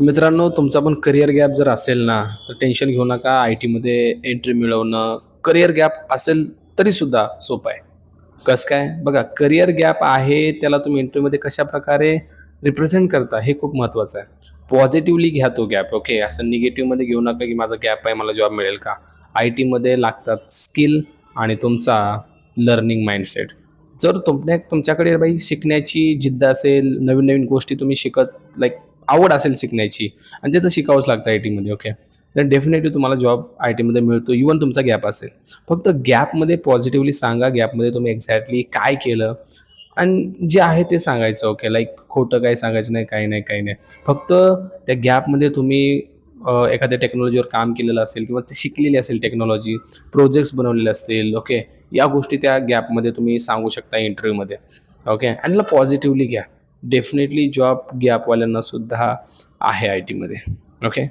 मित्रांनो, तुमचा पण करिअर गॅप जर असेल ना, तर टेन्शन घेऊ नका. आय-टीमध्ये एंट्री मिळवणं, करिअर गॅप असेल तरीसुद्धा सोपं आहे. कसं काय? बघा, करिअर गॅप आहे, त्याला तुम्ही इंटरव्ह्यूमध्ये कशाप्रकारे रिप्रेझेंट करता, हे खूप महत्त्वाचं आहे. पॉझिटिव्हली घ्या तो गॅप, ओके. असं निगेटिव्हमध्ये घेऊ नका, की माझा गॅप आहे, मला जॉब मिळेल का? आय-टीमध्ये लागतात स्किल आणि तुमचा लर्निंग माइंडसेट. जर तुमच्याकडे बाई शिकण्याची जिद्द असेल, नवीन-नवीन गोष्टी तुम्ही शिकत लाइक आवड असेल शिकण्याची आणि ते तर शिकावंच लागतं आय-टीमध्ये, ओके. तर डेफिनेटली तुम्हाला जॉब आय-टीमध्ये मिळतो, इव्हन तुमचा गॅप असेल. फक्त गॅपमध्ये पॉझिटिव्हली सांगा, गॅपमध्ये तुम्ही एक्झॅक्टली काय केलं आणि जे आहे ते सांगायचं, ओके. लाइक खोटं काही सांगायचं नाही, काही नाही, काही नाही. फक्त त्या गॅपमध्ये तुम्ही एखाद्या टेक्नॉलॉजीवर काम केलेलं असेल किंवा ती शिकलेली असेल टेक्नॉलॉजी, प्रोजेक्ट्स बनवलेले असतील, ओके. या गोष्टी त्या गॅपमध्ये तुम्ही सांगू शकता इंटरव्ह्यूमध्ये, ओके. आणि त्याला पॉझिटिव्हली घ्या. डेफिनेटली जॉब गॅपवाल्यांना सुद्धा आहे आय-टीमध्ये, ओके.